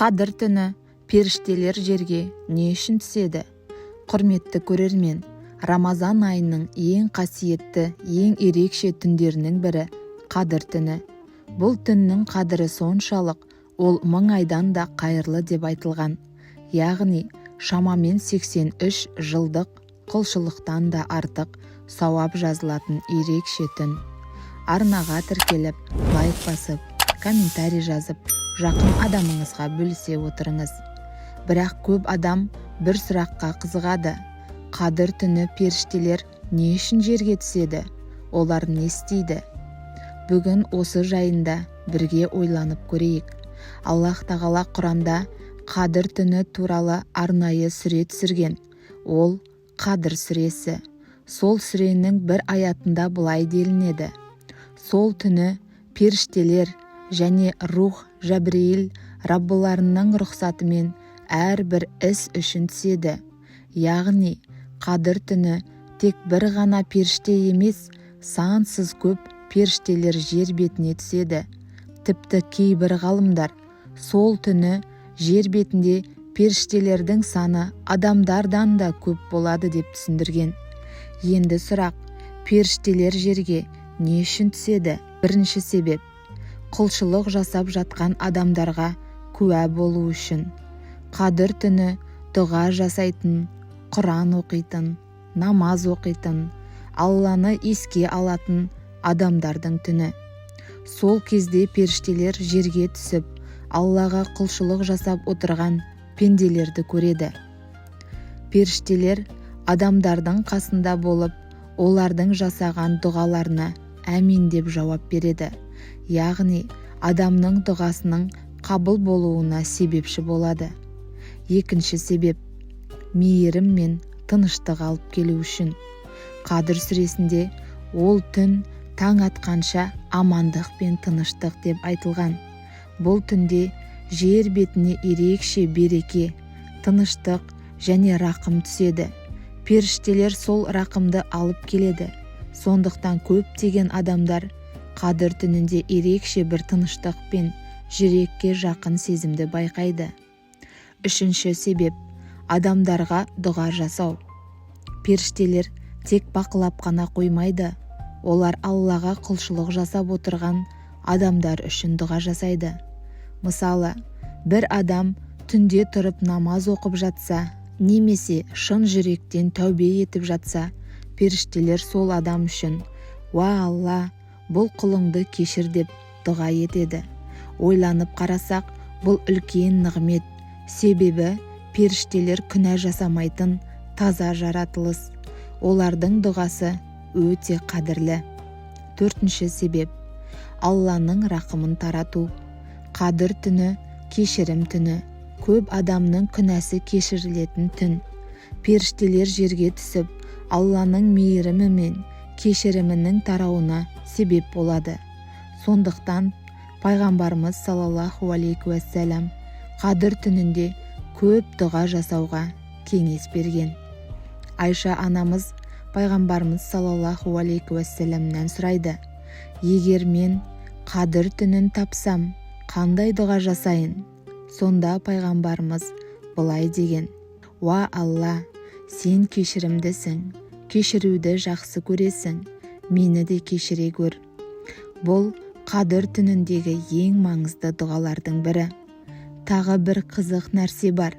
Қадір түні періштелер жерге не үшін түседі? Құрметті көрермен, Рамазан айының ең қасиетті, ең ерекше түндерінің бірі Қадір түні. Бұл түннің қадірі соншалық, ол 1000 айдан да қайырлы деп айтылған. Яғни, шамамен 83 жылдық құлшылықтан да артық сауап жазылатын ерекше түн. Арнаға тіркеліп, лайк басып, комментарий жазып, жақын адамыңызға бөлісе отырыңыз. Бірақ көп адам бір сұраққа қызығады. Қадір түні періштелер не үшін жерге түседі? Олар не істейді? Бүгін осы жайында бірге ойланып көрейік. Аллах тағала Құранда Қадір түні туралы арнайы сүре түсірген. Ол Қадір сүресі. Сол сүренің бір аятында былай делінеді: сол түні періштелер және рух Жәбірейіл Раббыларының рұқсатымен әрбір іс үшін түседі. Яғни, Қадір түні тек бір ғана періште емес, сансыз көп періштелер жер бетіне түседі. Тіпті кейбір ғалымдар сол түні жер бетінде періштелердің саны адамдардан да көп болады деп түсіндірген. Енді сұрақ: періштелер жерге не үшін түседі? Бірінші себеп: құлшылық жасап жатқан адамдарға куә болу үшін. Қадір түні дұға жасайтын, Құран оқитын, намаз оқитын, Алланы еске алатын адамдардың түні. Сол кезде періштелер жерге түсіп, Аллаға құлшылық жасап отырған пенделерді көреді. Періштелер адамдардың қасында болып, олардың жасаған дұғаларына әмин деп жауап береді. Яғни, адамның дұғасының қабыл болуына себепші болады. Екінші себеп: мейірім мен тыныштық алып келу үшін. Қадір сүресінде ол түн таң атқанша амандық пен тыныштық деп айтылған. Бұл түнде жер бетіне ерекше береке, тыныштық және рақым түседі. Періштелер сол рақымды алып келеді. Сондықтан көптеген адамдар Қадір түнінде ерекше бір тыныштық пен жүрекке жақын сезімді байқайды. Үшінші себеп: адамдарға дұға жасау. Періштелер тек бақылап қана қоймайды. Олар Аллаға құлшылық жасап отырған адамдар үшін дұға жасайды. Мысалы, бір адам түнде тұрып намаз оқып жатса, немесе шын жүректен тәубе етіп жатса, періштелер сол адам үшін: «Уа Алла, бұл құлыңды кешір» деп дұға етеді. Ойланып қарасақ, бұл үлкен нығмет. Себебі періштелер күнә жасамайтын таза жаратылыс. Олардың дұғасы өте қадірлі. Төртінші себеп: Алланың рақымын тарату. Қадір түні кешірім түні. Көп адамның күнәсі кешірілетін түн. Періштелер жерге түсіп, Алланың мейірімі мен кешірімінің тарауына себеп болады. Сондықтан пайғамбарымыз саллаллаху алейхи уассалам Қадір түнінде көп дұға жасауға кеңес берген. Айша анамыз пайғамбарымыз саллаллаху алейхи уассаламнан сұрайды: егер мен Қадір түнін тапсам, қандай дұға жасайын? Сонда пайғамбарымыз былай деген: «Уа Алла, сен кешірімдісің, кешіруді жақсы көресің, мені де кешіре көр». Бұл Қадір түніндегі ең маңызды дұғалардың бірі. Тағы бір қызық нәрсе бар.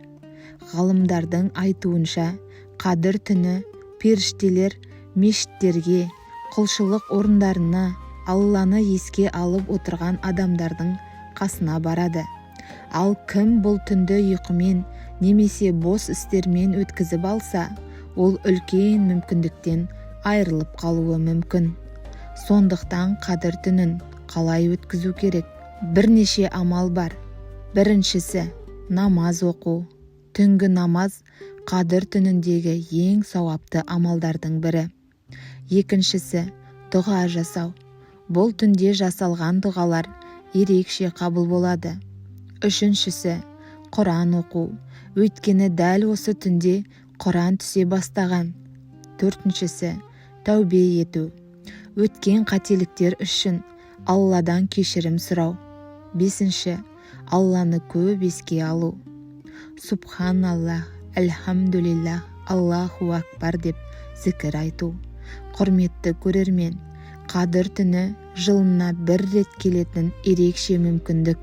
Ғалымдардың айтуынша, Қадір түні періштелер мешіттерге, құлшылық орындарына Алланы еске алып отырған адамдардың қасына барады. Ал кім бұл түнді ұйқымен немесе бос істермен өткізіп алса, ол үлкен мүмкіндіктен айырылып қалуы мүмкін. Сондықтан Қадір түнін қалай өткізу керек? Бірнеше амал бар. Біріншісі — намаз оқу. Түнгі намаз Қадір түніндегі ең сауапты амалдардың бірі. Екіншісі — дұға жасау. Бұл түнде жасалған дұғалар ерекше қабыл болады. Үшіншісі — Құран оқу. Өйткені дәл осы түнде Құран түсе бастаған. Төртіншісі — тәубе ету. Өткен қателіктер үшін Алладан кешірім сұрау. Бесінші — Алланы көп еске алу. Субханаллах, әлхамдулиллах, Аллаху акбар деп зікір айту. Құрметті көрермен, қадір түні жылына бір рет келетін ерекше мүмкіндік.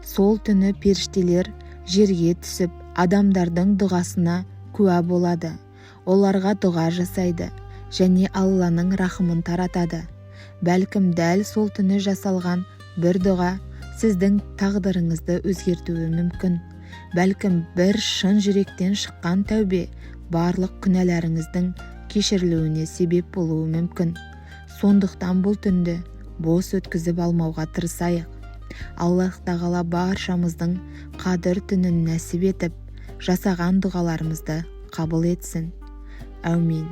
Сол түні періштелер жерге түсіп, адамдардың дұғасына куә болады. Оларға дұға жасайды және Алланың рахымын таратады. Бәлкім дәл сол түні жасалған бір дұға сіздің тағдырыңызды өзгертуі мүмкін. Бәлкім бір шын жүректен шыққан тәубе барлық күнәларыңыздың кешірілуіне себеп болуы мүмкін. Сондықтан бұл түнді бос өткізіп алмауға тырысайық. Аллах тағала баршамыздың қадір түнін нәсіп етіп, жасаған дұғаларымызды қабыл етсін. Әумин.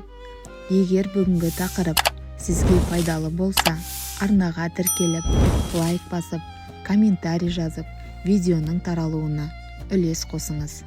Егер бүгінгі тақырып сізге пайдалы болса, арнаға тіркеліп, лайк басып, комментарий жазып, видеоның таралуына үлес қосыңыз.